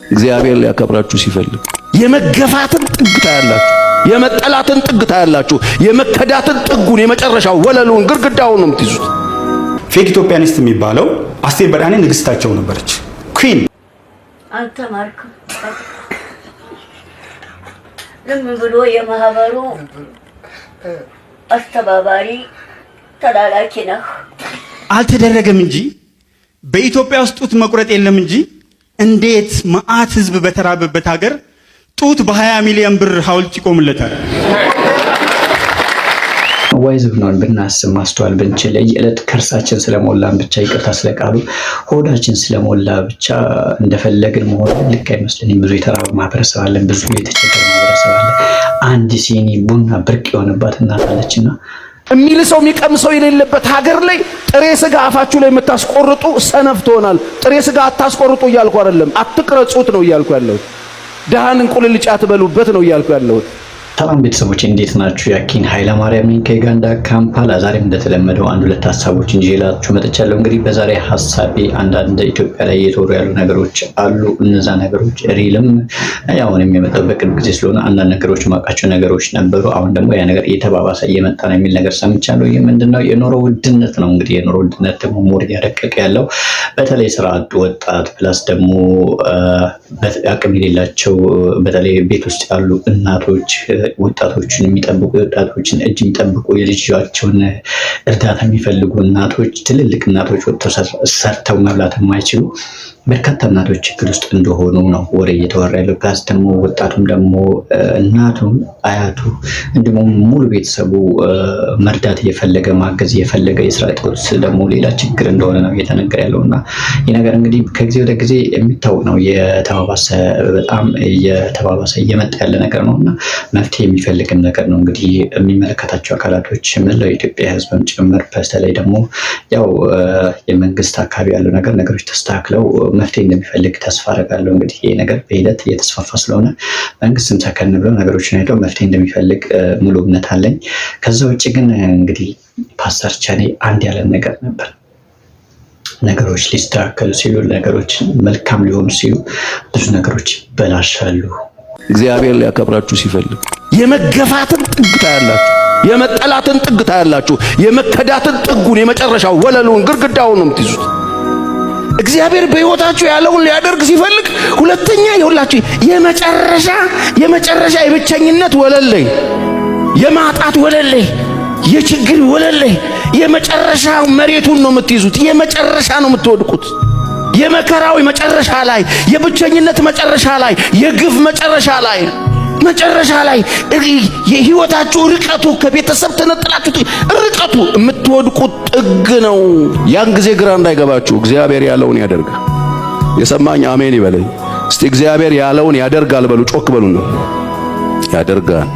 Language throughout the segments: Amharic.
እግዚአብሔር ሊያከብራችሁ ሲፈልግ የመገፋትን ጥግ ታያላችሁ፣ የመጠላትን ጥግ ታያላችሁ፣ የመከዳትን ጥጉን የመጨረሻው ወለሉን ግርግዳውን ነው የምትይዙት። ፌክ ኢትዮጵያኒስት የሚባለው አስቴር በዳኔ ንግስታቸው ነበረች፣ ኩዊን። አልተማርክም። ዝም ብሎ የማህበሩ አስተባባሪ ተላላኪ ነህ። አልተደረገም እንጂ በኢትዮጵያ ውስጥ ጡት መቁረጥ የለም እንጂ እንዴት መዓት ህዝብ በተራበበት ሀገር ጡት በ20 ሚሊዮን ብር ሐውልት ይቆምለታል? ዋይዝ ብንሆን ብናስብ ማስተዋል ብንችል የዕለት ከርሳችን ስለሞላን ብቻ ይቅርታ ስለቃሉ ሆዳችን ስለሞላ ብቻ እንደፈለግን መሆን ልክ አይመስለኝም። ብዙ የተራበ ማህበረሰብ አለን፣ ብዙ የተቸገረ ማህበረሰብ አለ። አንድ ሲኒ ቡና ብርቅ የሆነባት እናት አለችና የሚል ሰው የሚቀምሰው የሌለበት ሀገር ላይ ጥሬ ስጋ አፋችሁ ላይ የምታስቆርጡ ሰነፍ ትሆናል። ጥሬ ስጋ አታስቆርጡ እያልኩ አይደለም፣ አትቅረጹት ነው እያልኩ ያለሁት። ደሃን እንቁልልጫ ትበሉበት ነው እያልኩ ያለሁት። ሰላም ቤተሰቦች እንዴት ናችሁ? ያኪን ኃይለማርያም ነኝ ከዩጋንዳ ካምፓላ። ዛሬም እንደተለመደው አንድ ሁለት ሀሳቦችን ይዤላችሁ መጥቻለሁ። እንግዲህ በዛሬ ሀሳቤ አንዳንድ ኢትዮጵያ ላይ እየተወሩ ያሉ ነገሮች አሉ። እነዛ ነገሮች ሪልም አሁንም የመጣው በቅርብ ጊዜ ስለሆነ አንዳንድ ነገሮች ማውቃቸው ነገሮች ነበሩ። አሁን ደግሞ ያ ነገር እየተባባሰ እየመጣ ነው የሚል ነገር ሰምቻለሁ። ይህ ምንድነው? የኑሮ ውድነት ነው። እንግዲህ የኑሮ ውድነት ደግሞ ሞር እያደቀቀ ያለው በተለይ ስራ አጥ ወጣት ፕላስ ደግሞ አቅም የሌላቸው በተለይ ቤት ውስጥ ያሉ እናቶች ወጣቶችን የሚጠብቁ የወጣቶችን እጅ የሚጠብቁ የልጆቻቸውን እርዳታ የሚፈልጉ እናቶች ትልልቅ እናቶች ወጥተው ሰርተው መብላት የማይችሉ በርካታ እናቶች ችግር ውስጥ እንደሆኑ ነው ወሬ እየተወራ ያለው። ፕላስ ደግሞ ወጣቱም ደግሞ እናቱም አያቱ እንዲሁም ሙሉ ቤተሰቡ መርዳት እየፈለገ ማገዝ እየፈለገ የስራ እጦት ደግሞ ሌላ ችግር እንደሆነ ነው እየተነገረ ያለው እና ይህ ነገር እንግዲህ ከጊዜ ወደ ጊዜ የሚታወቅ ነው። በጣም እየተባባሰ እየመጣ ያለ ነገር ነው እና መፍትሄ የሚፈልግም ነገር ነው። እንግዲህ የሚመለከታቸው አካላቶች መላው የኢትዮጵያ ሕዝብም ጭምር በተለይ ደግሞ ያው የመንግስት አካባቢ ያለው ነገሮች ተስተካክለው መፍትሄ እንደሚፈልግ ተስፋ አደርጋለሁ። እንግዲህ ይሄ ነገር በሂደት እየተስፋፋ ስለሆነ መንግስትም ሰከን ብሎ ነገሮችን አይቶ መፍትሄ እንደሚፈልግ ሙሉ እምነት አለኝ። ከዛ ውጭ ግን እንግዲህ ፓስተር ቻኔ አንድ ያለ ነገር ነበር። ነገሮች ሊስተካከሉ ሲሉ ነገሮች መልካም ሊሆኑ ሲሉ ብዙ ነገሮች ይበላሻሉ። እግዚአብሔር ሊያከብራችሁ ሲፈልግ የመገፋትን ጥግ ታያላችሁ፣ የመጠላትን ጥግ ታያላችሁ፣ የመከዳትን ጥጉን የመጨረሻው ወለሉን ግርግዳውን ነው የምትይዙት። እግዚአብሔር በሕይወታችሁ ያለውን ሊያደርግ ሲፈልግ ሁለተኛ ይሁላችሁ የመጨረሻ የብቸኝነት ወለል ላይ የማጣት ወለል ላይ የችግር ወለል ላይ የመጨረሻ መሬቱን ነው የምትይዙት። የመጨረሻ ነው የምትወድቁት። የመከራው መጨረሻ ላይ፣ የብቸኝነት መጨረሻ ላይ፣ የግፍ መጨረሻ ላይ የህይወታችሁ ርቀቱ ከቤተሰብ ተነጥላችሁ ርቀቱ የምትወድቁት ጥግ ነው። ያን ጊዜ ግራ እንዳይገባችሁ እግዚአብሔር ያለውን ያደርጋል። የሰማኝ አሜን ይበለኝ እስቲ። እግዚአብሔር ያለውን ያደርጋል በሉ፣ ጮክ በሉ ነው ያደርጋል።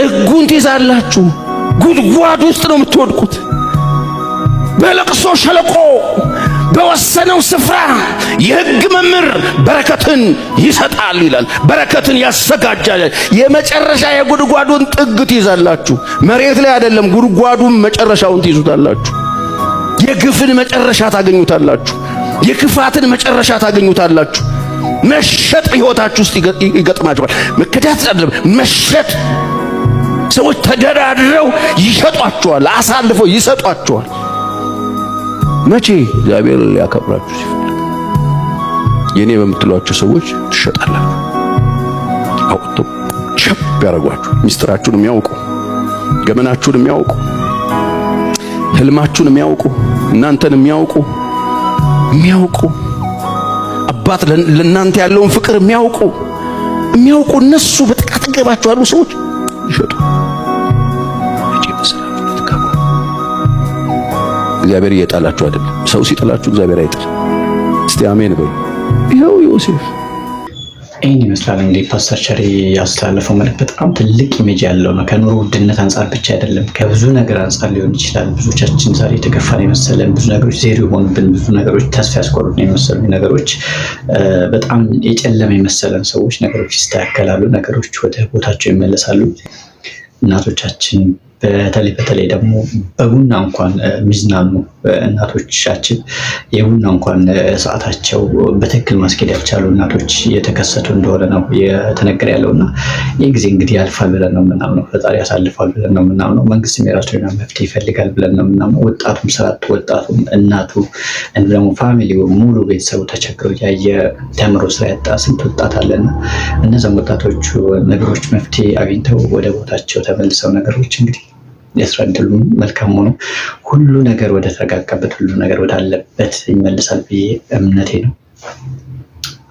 ጥጉን ትይዛላችሁ። ጉድጓድ ውስጥ ነው የምትወድቁት። በለቅሶ ሸለቆ በወሰነው ስፍራ የሕግ መምህር በረከትን ይሰጣል ይላል። በረከትን ያዘጋጃል። የመጨረሻ የጉድጓዱን ጥግ ትይዛላችሁ። መሬት ላይ አይደለም፣ ጉድጓዱን መጨረሻውን ትይዙታላችሁ። የግፍን መጨረሻ ታገኙታላችሁ። የክፋትን መጨረሻ ታገኙታላችሁ። መሸጥ ሕይወታችሁ ውስጥ ይገጥማችኋል። መከዳት አይደለም፣ መሸጥ። ሰዎች ተደራድረው ይሸጧችኋል፣ አሳልፈው ይሰጧችኋል። መቼ? እግዚአብሔር ሊያከብራችሁ ሲፈልግ የኔ በምትሏቸው ሰዎች ትሸጣላችሁ። አውጥተው ሸብ ያደርጓችሁ። ሚስጥራችሁን የሚያውቁ፣ ገመናችሁን የሚያውቁ፣ ህልማችሁን የሚያውቁ፣ እናንተን የሚያውቁ አባት ለእናንተ ያለውን ፍቅር የሚያውቁ እነሱ በጥቃት ገባችሁ ያሉ ሰዎች ይሸጡ። እግዚአብሔር እየጣላችሁ አይደለም። ሰው ሲጥላችሁ እግዚአብሔር አይጥል። እስቲ አሜን በሉ። ይኸው ዮሴፍ ይህን ይመስላል እንግዲህ ፓስተር ቸሪ ያስተላለፈው መልእክት በጣም ትልቅ ኢሜጅ ያለው ነው። ከኑሮ ውድነት አንጻር ብቻ አይደለም፣ ከብዙ ነገር አንጻር ሊሆን ይችላል። ብዙዎቻችን ዛሬ የተገፋን የመሰለን ብዙ ነገሮች ዜሮ የሆኑብን ብዙ ነገሮች ተስፋ ያስቆርጡን የመሰሉ ነገሮች በጣም የጨለመ የመሰለን ሰዎች ነገሮች ይስተካከላሉ፣ ነገሮች ወደ ቦታቸው ይመለሳሉ። እናቶቻችን በተለይ ደግሞ በቡና እንኳን ሚዝናኑ እናቶቻችን የቡና እንኳን ሰዓታቸው በትክክል ማስኬድ ያልቻሉ እናቶች እየተከሰቱ እንደሆነ ነው የተነገረ ያለውና ይህ ጊዜ እንግዲህ ያልፋል ብለን ነው የምናምነው። ፈጣሪ ያሳልፋል ብለን ነው የምናምነው። መንግስትም የራሱ የሆነ መፍትሄ ይፈልጋል ብለን ነው የምናምነው። ወጣቱም ስራት ወጣቱም እናቱ እንዲሁም ደግሞ ፋሚሊው ሙሉ ቤተሰቡ ተቸግሮ ያየ ተምሮ ስራ ያጣ ስንት ወጣት አለና እነዛም ወጣቶቹ ነገሮች መፍትሄ አግኝተው ወደ ቦታቸው ተመልሰው ነገሮች እንግዲህ የስራ ዕድሉ መልካም ሆኖ ሁሉ ነገር ወደ ተረጋጋበት ሁሉ ነገር ወዳለበት ይመልሳል ብዬ እምነቴ ነው።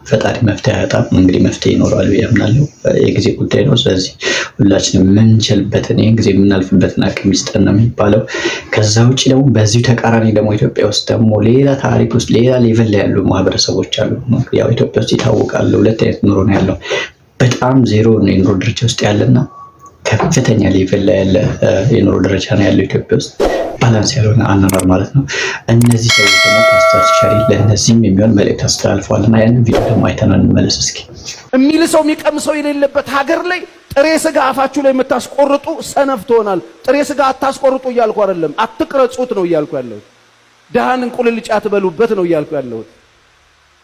ፈጣሪ መፍትሄ አያጣም። እንግዲህ መፍትሄ ይኖራል ብዬ አምናለሁ። የጊዜ ጉዳይ ነው። ስለዚህ ሁላችንም የምንችልበትን ይህን ጊዜ የምናልፍበትን አቅም ይስጠን ነው የሚባለው። ከዛ ውጭ ደግሞ በዚሁ ተቃራኒ ደግሞ ኢትዮጵያ ውስጥ ደግሞ ሌላ ታሪክ ውስጥ ሌላ ሌቭል ላይ ያሉ ማህበረሰቦች አሉ። ያው ኢትዮጵያ ውስጥ ይታወቃሉ። ሁለት አይነት ኑሮ ነው ያለው። በጣም ዜሮ ነው የኑሮ ደረጃ ውስጥ ያለና ከፍተኛ ሌቭል ላይ ያለ የኑሮ ደረጃ ነው ያለው ኢትዮጵያ ውስጥ ባላንስ ያልሆነ አኗኗር ማለት ነው። እነዚህ ሰዎች ደግሞ ፓስተር ሸሪ ለእነዚህም የሚሆን መልእክት አስተላልፈዋል እና ያንን ቪዲዮ ደግሞ አይተን እንመለስ እስኪ። የሚል ሰው የሚቀምሰው የሌለበት ሀገር ላይ ጥሬ ስጋ አፋችሁ ላይ የምታስቆርጡ ሰነፍ ትሆናል። ጥሬ ስጋ አታስቆርጡ እያልኩ አይደለም፣ አትቅረጹት ነው እያልኩ ያለሁት። ድሃን እንቁልልጭ አትበሉበት ነው እያልኩ ያለሁት።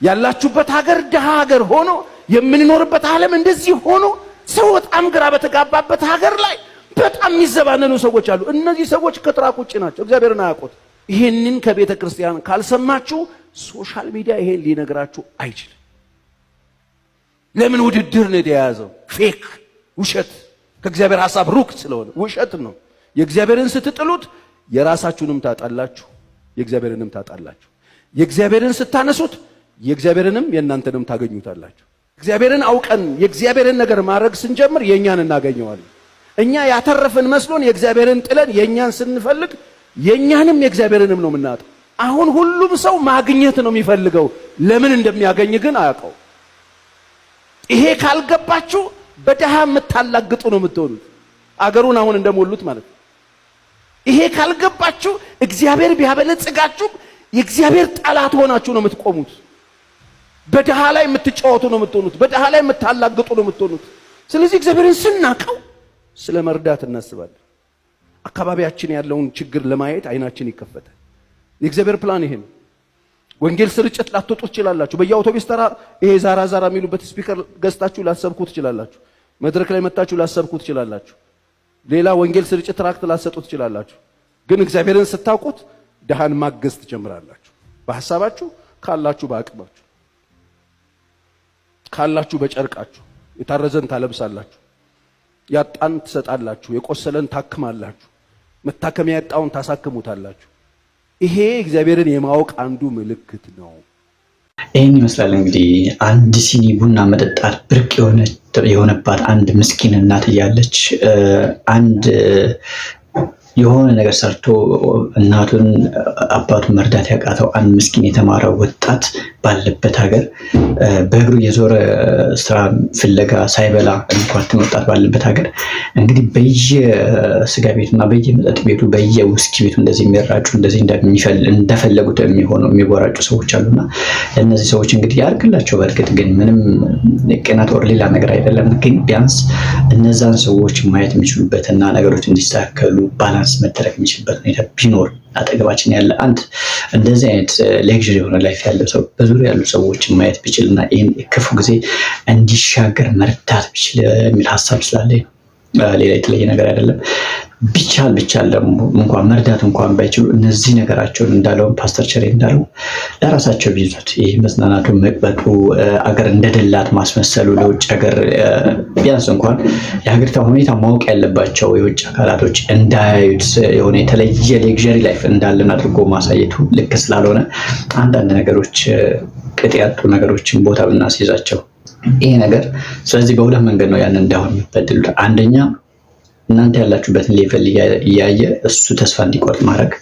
ያላችሁበት ሀገር ድሃ ሀገር ሆኖ የምንኖርበት ዓለም እንደዚህ ሆኖ ሰው በጣም ግራ በተጋባበት ሀገር ላይ በጣም የሚዘባነኑ ሰዎች አሉ። እነዚህ ሰዎች ከትራክ ውጭ ናቸው፣ እግዚአብሔርን አያውቁት። ይሄንን ከቤተ ክርስቲያን ካልሰማችሁ ሶሻል ሚዲያ ይሄን ሊነግራችሁ አይችልም። ለምን ውድድር ነው የተያዘው? ፌክ ውሸት፣ ከእግዚአብሔር ሐሳብ ሩቅ ስለሆነ ውሸት ነው። የእግዚአብሔርን ስትጥሉት የራሳችሁንም ታጣላችሁ፣ የእግዚአብሔርንም ታጣላችሁ። የእግዚአብሔርን ስታነሱት የእግዚአብሔርንም የእናንተንም ታገኙታላችሁ። እግዚአብሔርን አውቀን የእግዚአብሔርን ነገር ማድረግ ስንጀምር የኛን እናገኘዋለን። እኛ ያተረፍን መስሎን የእግዚአብሔርን ጥለን የኛን ስንፈልግ የኛንም የእግዚአብሔርንም ነው የምናጣው። አሁን ሁሉም ሰው ማግኘት ነው የሚፈልገው፣ ለምን እንደሚያገኝ ግን አያውቀው። ይሄ ካልገባችሁ በደሃ የምታላግጡ ነው የምትሆኑት፣ አገሩን አሁን እንደሞሉት ማለት ነው። ይሄ ካልገባችሁ እግዚአብሔር ቢያበለጽጋችሁ የእግዚአብሔር ጠላት ሆናችሁ ነው የምትቆሙት። በደሃ ላይ የምትጫወቱ ነው የምትሆኑት፣ በደሃ ላይ የምታላግጡ ነው የምትሆኑት። ስለዚህ እግዚአብሔርን ስናቀው ስለ መርዳት እናስባለን። አካባቢያችን ያለውን ችግር ለማየት አይናችን ይከፈታል። የእግዚአብሔር ፕላን ይሄ ነው። ወንጌል ስርጭት ላትወጡ ትችላላችሁ። በየአውቶቡስ ተራ ይሄ ዛራ ዛራ የሚሉበት ስፒከር ገዝታችሁ ላሰብኩ ትችላላችሁ። መድረክ ላይ መታችሁ ላሰብኩ ትችላላችሁ። ሌላ ወንጌል ስርጭት ትራክት ላሰጡ ትችላላችሁ። ግን እግዚአብሔርን ስታውቁት ደሃን ማገዝ ትጀምራላችሁ። በሐሳባችሁ ካላችሁ፣ በአቅማችሁ ካላችሁ፣ በጨርቃችሁ የታረዘን ታለብሳላችሁ፣ ያጣን ትሰጣላችሁ፣ የቆሰለን ታክማላችሁ፣ መታከሚያ ያጣውን ታሳክሙታላችሁ። ይሄ እግዚአብሔርን የማወቅ አንዱ ምልክት ነው። ይህን ይመስላል እንግዲህ አንድ ሲኒ ቡና መጠጣት ብርቅ የሆነባት አንድ ምስኪን እናት እያለች አንድ የሆነ ነገር ሰርቶ እናቱን አባቱን መርዳት ያቃተው አንድ ምስኪን የተማረ ወጣት ባለበት ሀገር በእግሩ የዞረ ስራ ፍለጋ ሳይበላ እንኳን ወጣት ባለበት ሀገር እንግዲህ በየስጋ ቤቱና በየመጠጥ ቤቱ በየውስኪ ቤቱ እንደዚህ የሚራጩ እንደዚህ እንደፈለጉት የሚወራጩ ሰዎች አሉና እነዚህ ሰዎች እንግዲህ ያርግላቸው። በእርግጥ ግን ምንም ቅናት ወር ሌላ ነገር አይደለም። ግን ቢያንስ እነዛን ሰዎች ማየት የሚችሉበትና ነገሮች እንዲስተካከሉ ባላንስ መደረግ የሚችልበት ሁኔታ ቢኖር አጠገባችን ያለ አንድ እንደዚህ አይነት ሌክዥሪ የሆነ ላይፍ ያለው ሰው በዙሪያ ያሉ ሰዎችን ማየት ቢችልና ይህን ክፉ ጊዜ እንዲሻገር መርዳት ቢችል የሚል ሀሳብ ስላለኝ ሌላ የተለየ ነገር አይደለም። ቢቻል ደግሞ እንኳን መርዳት እንኳን ባይችሉ እነዚህ ነገራቸውን እንዳለውን ፓስተር ቸሬ እንዳለው ለራሳቸው ቢይዙት ይህ መዝናናቱ፣ መቅበጡ፣ አገር እንደደላት ማስመሰሉ ለውጭ ሀገር ቢያንስ እንኳን የሀገሪቷ ሁኔታ ማወቅ ያለባቸው የውጭ አካላቶች እንዳያዩት የሆነ የተለየ ሌክዠሪ ላይፍ እንዳለን አድርጎ ማሳየቱ ልክ ስላልሆነ አንዳንድ ነገሮች ቅጥ ያጡ ነገሮችን ቦታ ብናስይዛቸው ይሄ ነገር ስለዚህ በሁለት መንገድ ነው ያንን እንዳይሆን የሚበድሉት። አንደኛ እናንተ ያላችሁበትን ሌቨል እያየ እሱ ተስፋ እንዲቆርጥ ማድረግ፣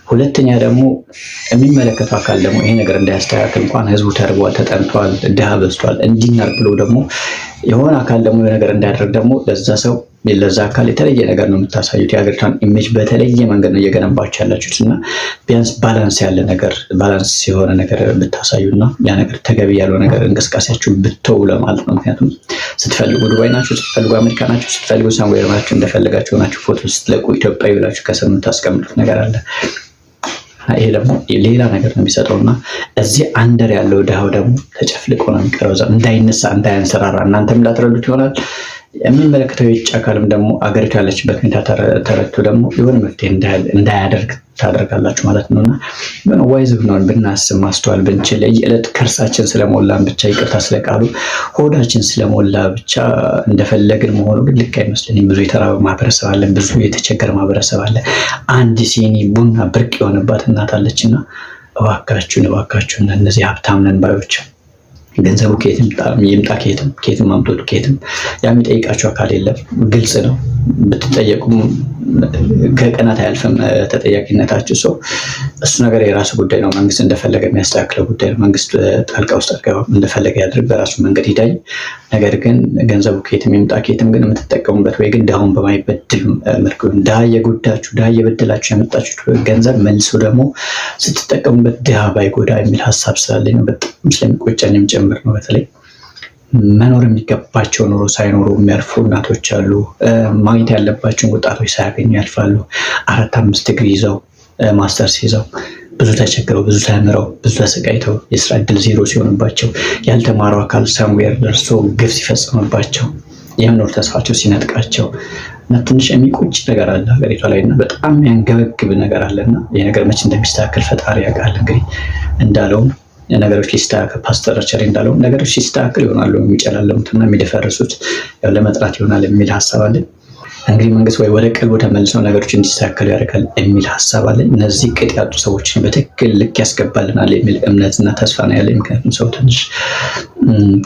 ሁለተኛ ደግሞ የሚመለከተው አካል ደግሞ ይሄ ነገር እንዳያስተካክል እንኳን ህዝቡ ተርቧል፣ ተጠምቷል፣ ድሃ በዝቷል እንዲናር ብሎ ደግሞ የሆነ አካል ደግሞ ነገር እንዳያደርግ ደግሞ ለዛ ሰው ለዛ አካል የተለየ ነገር ነው የምታሳዩት። የሀገሪቷን ኢሜጅ በተለየ መንገድ ነው እየገነባችሁ ያላችሁት እና ቢያንስ ባላንስ ያለ ነገር ባላንስ የሆነ ነገር ብታሳዩና ያ ነገር ተገቢ ያለው ነገር እንቅስቃሴያችሁ ብትተው ለማለት ነው። ምክንያቱም ስትፈልጉ ዱባይ ናችሁ፣ ስትፈልጉ አሜሪካ ናችሁ፣ ስትፈልጉ ሳምዌር ናችሁ፣ እንደፈለጋችሁ ናችሁ ፎቶ ስትለቁ ኢትዮጵያዊ ብላችሁ ከስር የምታስቀምጡት ነገር አለ። ይሄ ደግሞ ሌላ ነገር ነው የሚሰጠውና እዚህ አንደር ያለው ድሃው ደግሞ ተጨፍልቆ ነው የሚቀረው። እንዳይነሳ እንዳያንሰራራ እናንተም እንዳትረዱት ይሆናል። የሚመለከተው የውጭ አካልም ደግሞ አገሪቱ ያለችበት ሁኔታ ተረድቶ ደግሞ የሆነ መፍትሄ እንዳያደርግ ታደርጋላችሁ ማለት ነውና ምን ዋይዝ ብንሆን ብናስብ ማስተዋል ብንችል የዕለት ከርሳችን ስለሞላን ብቻ ይቅርታ ስለቃሉ ሆዳችን ስለሞላ ብቻ እንደፈለግን መሆኑ ግን ልክ አይመስለኝም። ብዙ የተራበ ማህበረሰብ አለ፣ ብዙ የተቸገረ ማህበረሰብ አለ። አንድ ሲኒ ቡና ብርቅ የሆነባት እናት አለችና እባካችሁን እነዚህ ሀብታም ነን ባዮች ገንዘቡ ከየትም ይምጣ ከየትም ማምጣቱ ከየትም የሚጠይቃችሁ አካል የለም። ግልጽ ነው። ብትጠየቁም ከቀናት አያልፍም ተጠያቂነታችሁ። ሰው እሱ ነገር የራሱ ጉዳይ ነው። መንግስት እንደፈለገ የሚያስተካክለው ጉዳይ ነው። መንግስት ጣልቃ ውስጥ እንደፈለገ ያድርግ፣ በራሱ መንገድ ይዳኝ። ነገር ግን ገንዘቡ ከየትም ይምጣ ከየትም ግን የምትጠቀሙበት ወይ ግን ድሃውን በማይበድል መልኩ ድሃ እየጎዳችሁ ድሃ እየበደላችሁ ያመጣችሁት ገንዘብ መልሶ ደግሞ ስትጠቀሙበት ድሃ ባይጎዳ የሚል ሀሳብ ስላለኝ ነው። በጣም ስለሚቆጨኝም ጭምር ነው። በተለይ መኖር የሚገባቸው ኑሮ ሳይኖሩ የሚያልፉ እናቶች አሉ። ማግኘት ያለባቸውን ወጣቶች ሳያገኙ ያልፋሉ። 4-5 ዲግሪ ይዘው ማስተርስ ይዘው ብዙ ተቸግረው ብዙ ተምረው ብዙ ተሰቃይተው የስራ እድል ዜሮ ሲሆንባቸው ያልተማረው አካል ሳምዌር ደርሶ ግፍ ሲፈጽምባቸው የመኖር ተስፋቸው ሲነጥቃቸው እና ትንሽ የሚቆጭ ነገር አለ ሀገሪቷ ላይ እና በጣም ያንገበግብ ነገር አለና ይህ ነገር መቼ እንደሚስተካከል ፈጣሪ ያውቃል። እንግዲህ እንዳለውም ነገሮች ሊስተካከል ፓስተር ቸሪ እንዳለው ነገሮች ሲስተካከል ይሆናሉ የሚጨላለሙትና የሚደፈርሱት ያው ለመጥራት ይሆናል የሚል ሀሳብ አለ። እንግዲህ መንግስት ወይ ወደ ቀልቡ ተመልሰው ነገሮች እንዲስተካከሉ ያደርጋል የሚል ሀሳብ አለ። እነዚህ ቅጥ ያጡ ሰዎችን በትክክል ልክ ያስገባልናል የሚል እምነትና ተስፋ ነው ያለኝ። ምክንያቱም ሰው ትንሽ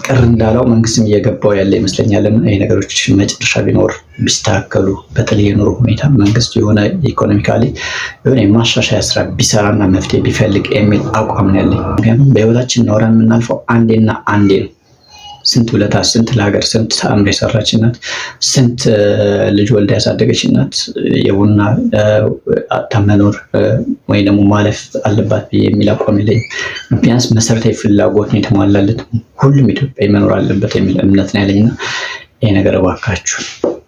ቅር እንዳለው መንግስትም እየገባው ያለ ይመስለኛልና ይሄ ነገሮች መጨረሻ ቢኖር ቢስተካከሉ በተለይ የኑሮ ሁኔታ መንግስት የሆነ ኢኮኖሚካሊ የሆነ የማሻሻያ ስራ ቢሰራና መፍትሄ ቢፈልግ የሚል አቋም ነው ያለኝ። ምክንያቱም በህይወታችን ኖረን የምናልፈው አንዴና አንዴ ነው። ስንት ውለታ ስንት ለሀገር ስንት ተአምር የሰራች እናት ስንት ልጅ ወልዳ ያሳደገች እናት የቡና መኖር ወይ ደግሞ ማለፍ አለባት ብዬ የሚል አቋም የለኝም። ቢያንስ መሰረታዊ ፍላጎት ነው የተሟላለት ሁሉም ኢትዮጵያዊ መኖር አለበት የሚል እምነት ነው ያለኝና ይሄ ነገር እባካችሁ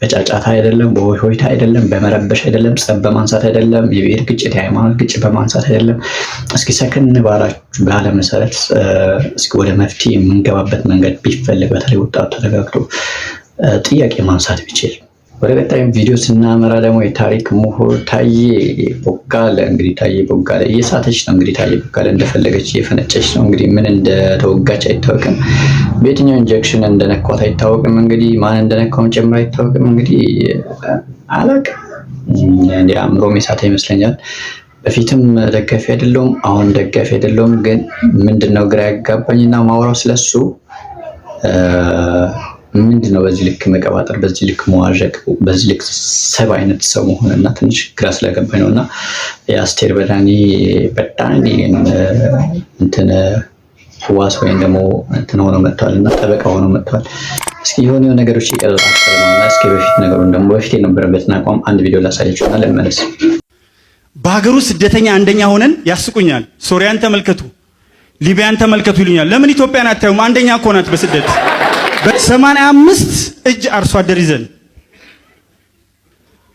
በጫጫታ አይደለም፣ በሆይታ አይደለም፣ በመረበሽ አይደለም፣ ጸብ በማንሳት አይደለም፣ የብሔር ግጭት የሃይማኖት ግጭት በማንሳት አይደለም። እስኪ ሰከን ባላችሁ ባለ መሰረት እስኪ ወደ መፍትሄ የምንገባበት መንገድ ቢፈልግ በተለይ ወጣቱ ተረጋግቶ ጥያቄ ማንሳት ቢችል። ወደ ቀጣይ ቪዲዮ ስናመራ ደግሞ የታሪክ ምሁር ታዬ ቦጋለ እንግዲህ ታዬ ቦጋለ እየሳተች ነው። እንግዲህ ታዬ ቦጋለ እንደፈለገች እየፈነጨች ነው። እንግዲህ ምን እንደተወጋች አይታወቅም። በየትኛው ኢንጀክሽን እንደነኳት አይታወቅም። እንግዲህ ማን እንደነካው ጭምር አይታወቅም። እንግዲህ አላውቅም። እንደ አእምሮም የሳተ ይመስለኛል። በፊትም ደጋፊ አይደለሁም፣ አሁን ደጋፊ አይደለሁም። ግን ምንድነው ግራ ያጋባኝና ማውራው ስለሱ ምንድነው በዚህ ልክ መቀባጠር፣ በዚህ ልክ መዋዠቅ፣ በዚህ ልክ ሰብ አይነት ሰው መሆንና ትንሽ ግራ ስለገባኝ ነውና የአስቴር በዳኒ እንትን ዋስ ወይም ደግሞ እንትን ሆኖ መጥቷል እና ጠበቃ ሆኖ መጥቷል። እስኪ የሆነ ነገሮች ይቀርጻቸው ነውና እስኪ በፊት ነገሩን ደግሞ በፊት የነበረበትን አቋም አንድ ቪዲዮ ላሳያችሁና ለመለስ። በሀገሩ ስደተኛ አንደኛ ሆነን ያስቁኛል። ሶሪያን ተመልከቱ፣ ሊቢያን ተመልከቱ ይሉኛል። ለምን ኢትዮጵያን አታዩም? አንደኛ እኮ ናት በስደት በ85 እጅ አርሶ አደር ይዘን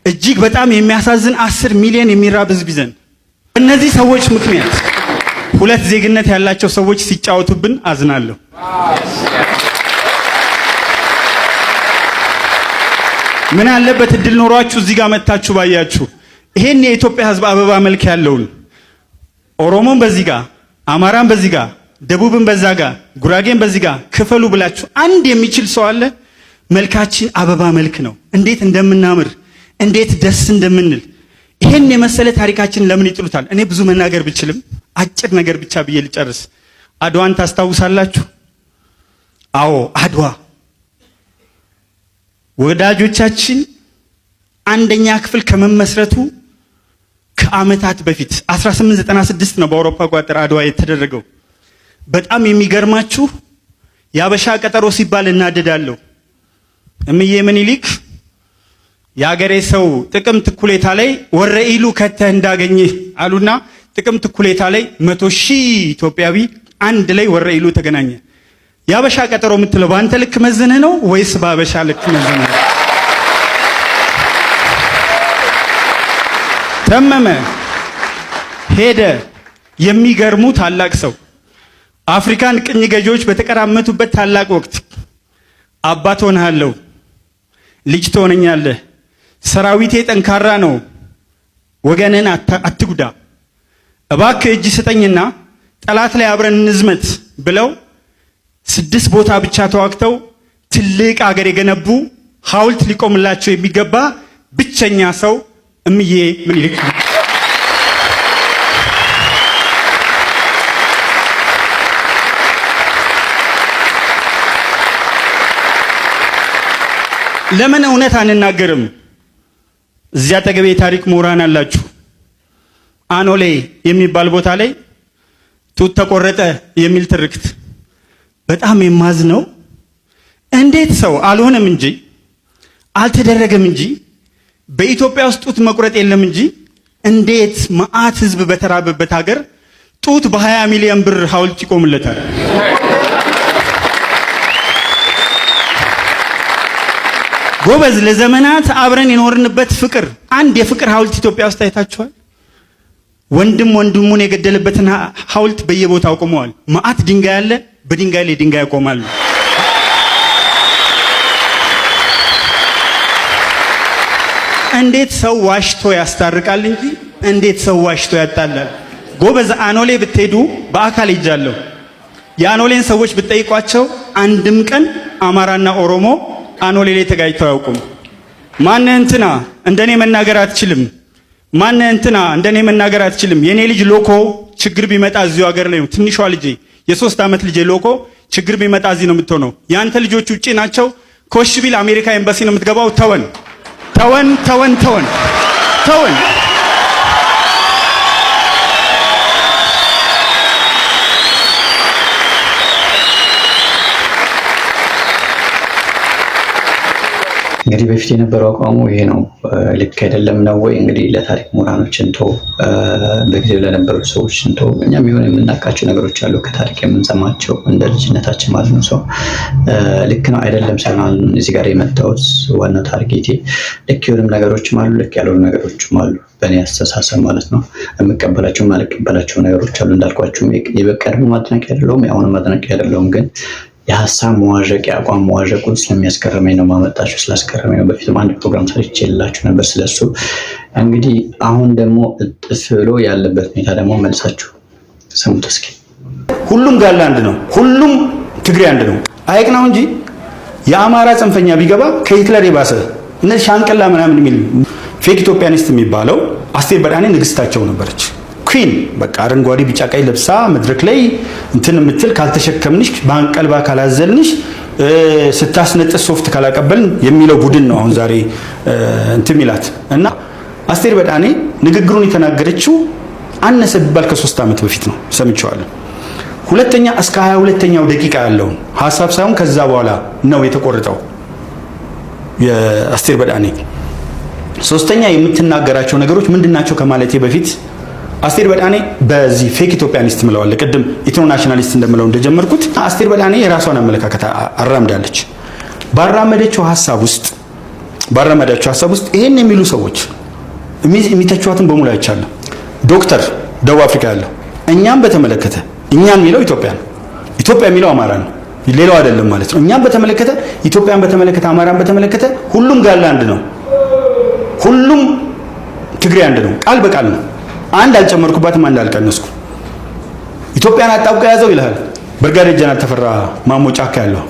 እጅግ በጣም የሚያሳዝን 10 ሚሊዮን የሚራብ ህዝብ ይዘን እነዚህ ሰዎች ምክንያት 2 ዜግነት ያላቸው ሰዎች ሲጫወቱብን አዝናለሁ። ምን አለበት እድል ኖሯችሁ እዚህ ጋር መታችሁ ባያችሁ። ይሄን የኢትዮጵያ ህዝብ አበባ መልክ ያለውን ኦሮሞን በዚህ ጋር፣ አማራን በዚህ ጋር፣ ደቡብን በዛ ጋር፣ ጉራጌን በዚህ ጋር ክፈሉ ብላችሁ አንድ የሚችል ሰው አለ? መልካችን አበባ መልክ ነው። እንዴት እንደምናምር እንዴት ደስ እንደምንል ይሄን የመሰለ ታሪካችን ለምን ይጥሉታል? እኔ ብዙ መናገር ብችልም አጭር ነገር ብቻ ብዬ ልጨርስ። አድዋን ታስታውሳላችሁ? አዎ አድዋ ወዳጆቻችን አንደኛ ክፍል ከመመስረቱ ከአመታት በፊት 1896 ነው በአውሮፓ አቆጣጠር አድዋ የተደረገው። በጣም የሚገርማችሁ የአበሻ ቀጠሮ ሲባል እናደዳለሁ። እምዬ ምኒልክ የአገሬ ሰው ጥቅምት እኩሌታ ላይ ወረኢሉ ከተህ እንዳገኘህ አሉና ጥቅምት እኩሌታ ላይ 100,000 ኢትዮጵያዊ አንድ ላይ ወረኢሉ ተገናኘ። ያበሻ ቀጠሮ የምትለው በአንተ ልክ መዝነህ ነው ወይስ በአበሻ ልክ መዝነህ ነው? ተመመ ሄደ። የሚገርሙ ታላቅ ሰው አፍሪካን ቅኝ ገዢዎች በተቀራመቱበት ታላቅ ወቅት አባት ሆነሃለሁ፣ ልጅ ትሆነኛለህ፣ ሰራዊቴ ጠንካራ ነው፣ ወገንን አትጉዳ፣ እባክህ እጅ ስጠኝና ጠላት ላይ አብረን እንዝመት ብለው 6 ቦታ ብቻ ተዋግተው ትልቅ አገር የገነቡ ሐውልት ሊቆምላቸው የሚገባ ብቸኛ ሰው እምዬ ምኒልክ። ለምን እውነት አንናገርም? እዚያ አጠገቤ የታሪክ ምሁራን አላችሁ። አኖሌ የሚባል ቦታ ላይ ጡት ተቆረጠ የሚል ትርክት በጣም የማዝነው እንዴት ሰው አልሆነም እንጂ አልተደረገም እንጂ በኢትዮጵያ ውስጥ ጡት መቁረጥ የለም እንጂ እንዴት መዓት ህዝብ በተራበበት ሀገር ጡት በ20 ሚሊዮን ብር ሐውልት ይቆምለታል? ጎበዝ፣ ለዘመናት አብረን የኖርንበት ፍቅር፣ አንድ የፍቅር ሐውልት ኢትዮጵያ ውስጥ አይታችኋል? ወንድም ወንድሙን የገደለበትን ሐውልት በየቦታው ቆመዋል። መዓት ድንጋይ አለ፣ በድንጋይ ላይ ድንጋይ ያቆማሉ። እንዴት ሰው ዋሽቶ ያስታርቃል እንጂ እንዴት ሰው ዋሽቶ ያጣላል? ጎበዝ፣ አኖሌ ብትሄዱ በአካል ሄጃለሁ። የአኖሌን ሰዎች ብትጠይቋቸው አንድም ቀን አማራና ኦሮሞ አኖሌ ላይ ተጋጭተው አያውቁም። ማነህ እንትና እንደኔ መናገር አትችልም፣ ማነህ እንትና እንደኔ መናገር አትችልም። የኔ ልጅ ሎኮ ችግር ቢመጣ እዚሁ ሀገር ላይ ነው። ትንሿ ልጄ የ3 ዓመት ልጄ ሎኮ ችግር ቢመጣ እዚህ ነው የምትሆነው። ያንተ ልጆች ውጪ ናቸው። ኮሽ ቢል አሜሪካ ኤምባሲ ነው የምትገባው። ተወን ተወን ተወን ተወን ተወን። እንግዲህ በፊት የነበረው አቋሙ ይሄ ነው። ልክ አይደለም ነው ወይ? እንግዲህ ለታሪክ ምሁራኖች እንቶ በጊዜው ለነበሩ ሰዎች እንቶ እኛም ይሁን የምናውቃቸው ነገሮች አሉ፣ ከታሪክ የምንሰማቸው እንደ ልጅነታችን ማለት ነው። ሰው ልክ ነው አይደለም ሳይሆን እዚህ ጋር የመጣሁት ዋናው ታርጌቴ ልክ የሆኑም ነገሮችም አሉ፣ ልክ ያልሆኑ ነገሮችም አሉ። በእኔ አስተሳሰብ ማለት ነው። የምቀበላቸው ማልቀበላቸው ነገሮች አሉ። እንዳልኳችሁም የበቀድሞ ማድነቅ አይደለሁም፣ የአሁኑ ማድነቅ አይደለሁም። ግን የሀሳብ መዋዠቅ የአቋም መዋዠቁን ስለሚያስገርመኝ ነው ማመጣችሁ፣ ስላስገረመኝ ነው። በፊትም አንድ ፕሮግራም ሰርቼላችሁ ነበር ስለሱ። እንግዲህ አሁን ደግሞ እጥፍ ብሎ ያለበት ሁኔታ ደግሞ መልሳችሁ ስሙት እስኪ። ሁሉም ጋላ አንድ ነው፣ ሁሉም ትግሬ አንድ ነው። አይቅ ነው እንጂ የአማራ ጽንፈኛ ቢገባ ከሂትለር የባሰ እነዚህ ሻንቅላ ምናምን የሚል ፌክ ኢትዮጵያኒስት የሚባለው አስቴር በዳኔ ንግስታቸው ነበረች። ኩዊን በቃ አረንጓዴ ቢጫ ቀይ ለብሳ መድረክ ላይ እንትን የምትል ካልተሸከምንሽ በአንቀልባ ካላዘልንሽ ስታስነጥስ ሶፍት ካላቀበልን የሚለው ቡድን ነው አሁን ዛሬ እንትን ሚላት። እና አስቴር በዳኔ ንግግሩን የተናገረችው አነሰ ቢባል ከ3 ዓመት በፊት ነው ሰምቼዋለሁ። ሁለተኛ እስከ 22ኛው ደቂቃ ያለውን ሐሳብ ሳይሆን ከዛ በኋላ ነው የተቆረጠው የአስቴር በዳኔ። ሶስተኛ የምትናገራቸው ነገሮች ምንድናቸው ከማለቴ በፊት አስቴር በዳኔ በዚህ ፌክ ኢትዮጵያኒስት ምለዋለ ቅድም ኢንተርናሽናሊስት እንደምለው እንደጀመርኩት አስቴር በዳኔ የራሷን አመለካከት አራምዳለች። ባራመደችው ሐሳብ ውስጥ ይሄን የሚሉ ሰዎች የሚተቿትን በሙሉ አይቻለሁ። ዶክተር ደቡብ አፍሪካ ያለው እኛም በተመለከተ እኛን የሚለው ኢትዮጵያ ነው፣ ኢትዮጵያ የሚለው አማራ ነው፣ ሌላው አይደለም ማለት ነው። እኛም በተመለከተ ኢትዮጵያን በተመለከተ አማራን በተመለከተ ሁሉም ጋር አንድ ነው፣ ሁሉም ትግሬ አንድ ነው። ቃል በቃል ነው። አንድ አልጨመርኩባትም፣ አንድ አልቀነስኩ። ኢትዮጵያን አጣብቆ ያዘው ይላል ብርጋዴር ጀነራል ተፈራ ማሞ ጫካ ያለው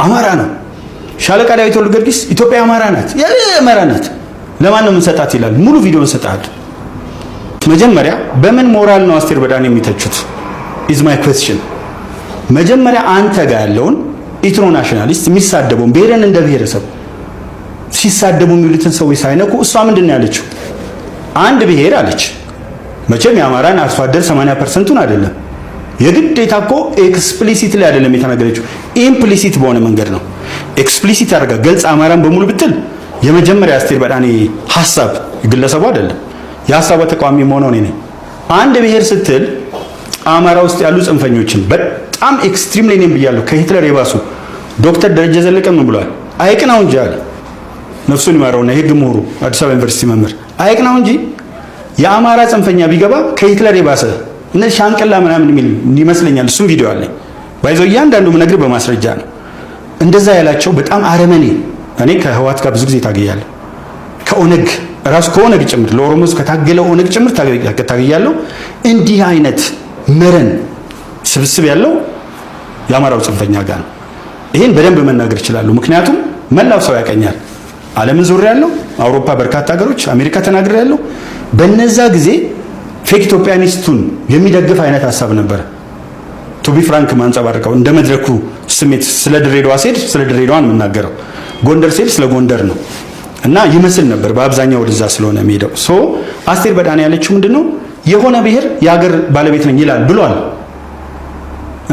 አማራ ነው። ሻለቃ ዳዊት ወልደ ጊዮርጊስ ኢትዮጵያ አማራ ናት፣ የአማራ ናት፣ ለማን ነው የምንሰጣት ይላል። ሙሉ ቪዲዮ እንሰጣለን። መጀመሪያ በምን ሞራል ነው አስቴር በዳኔ የሚተቹት? ኢዝ ማይ ኩዌስችን። መጀመሪያ አንተ ጋር ያለውን ኢንተርናሽናሊስት የሚሳደበውን ብሔርን እንደ ብሔረሰብ ሲሳደቡ የሚሉትን ሰዎች ሳይነኩ እሷ ምንድን ነው ያለችው? አንድ ብሔር አለች። መቼም የአማራን አርሶ አደር 80%ቱን አይደለም የግዴታ እኮ ኤክስፕሊሲት ላይ አይደለም የተናገረችው፣ ኢምፕሊሲት በሆነ መንገድ ነው። ኤክስፕሊሲት አድርጋ ገልጽ አማራን በሙሉ ብትል የመጀመሪያ አስቴር በዳኔ ሐሳብ ግለሰቡ አይደለም የሐሳቡ ተቋሚ መሆኑን እኔ አንድ ብሔር ስትል አማራ ውስጥ ያሉ ጽንፈኞችን በጣም ኤክስትሪምሊ ነኝ ብያለሁ ከሂትለር የባሱ ዶክተር ደረጀ ዘለቀ ምን ብሏል አይቅናው እንጂ አለ ነፍሱን ይማረውና የህግ ምሁሩ አዲስ አበባ ዩኒቨርሲቲ መምህር አይቅናው እንጂ የአማራ ጽንፈኛ ቢገባ ከሂትለር የባሰ እነ ሻንቀላ ምናምን የሚል ይመስለኛል እሱም ቪዲዮ አለኝ ባይዘው እያንዳንዱ ነገር በማስረጃ ነው እንደዛ ያላቸው በጣም አረመኔ እኔ ከህዋት ጋር ብዙ ጊዜ ታገያለሁ ከኦነግ ራስ ከኦነግ ጭምር ለኦሮሞስ ከታገለው ኦነግ ጭምር ታገያለሁ እንዲህ አይነት መረን ስብስብ ያለው የአማራው ጽንፈኛ ጋር ነው ይሄን በደንብ መናገር ይችላል ምክንያቱም መላው ሰው ያቀኛል ዓለምን ዙሪያ ያለው አውሮፓ በርካታ ሀገሮች አሜሪካ ተናግረ ያለው በነዛ ጊዜ ፌክ ኢትዮጵያኒስቱን የሚደግፍ አይነት ሐሳብ ነበር ቱ ቢ ፍራንክ ማንጸባረቀው እንደ መድረኩ ስሜት ስለ ድሬዳዋ ሴድ ስለ ድሬዳዋን መናገረው ጎንደር ሴድ ስለ ጎንደር ነው እና ይመስል ነበር በአብዛኛው ወደዛ ስለሆነ የሚሄደው ሶ አስቴር በዳኔ ያለችው ምንድነው የሆነ ብሔር የሀገር ባለቤት ነኝ ይላል ብሏል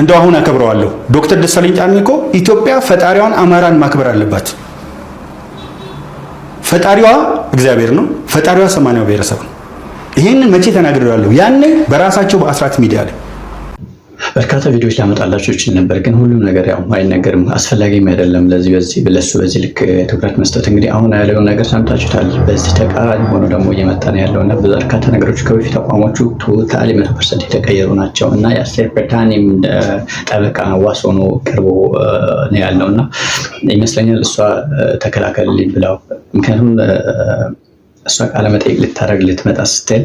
እንደው አሁን አከብረዋለሁ ዶክተር ደሳለኝ ጫኔ እኮ ኢትዮጵያ ፈጣሪዋን አማራን ማክበር አለባት ፈጣሪዋ እግዚአብሔር ነው ፈጣሪዋ ሰማንያው ብሔረሰብ ነው ይሄንን መቼ ተናግሬዋለሁ ያኔ በራሳቸው በአስራት ሚዲያ ላይ በርካታ ቪዲዮዎች ላመጣላችሁ ይችላል ነበር ግን ሁሉም ነገር ያው አይነገርም አስፈላጊም አይደለም በዚህ ልክ ትኩረት መስጠት እንግዲህ አሁን ያለው ነገር ሰምታችሁታል በዚህ ተቃራኒ ሆኖ ደግሞ እየመጣ ነው ያለውና በርካታ ነገሮች ከበፊት ተቋሞቹ ቶታሊ 100% የተቀየሩ ናቸው እና የአስቴር በዳኔም ጠበቃ ዋስ ሆኖ ቀርቦ ነው ያለውና ይመስለኛል እሷ ተከላከልልኝ ብለው ምክንያቱም እሷ ቃለ መጠይቅ ልታረግ ልትመጣ ስትል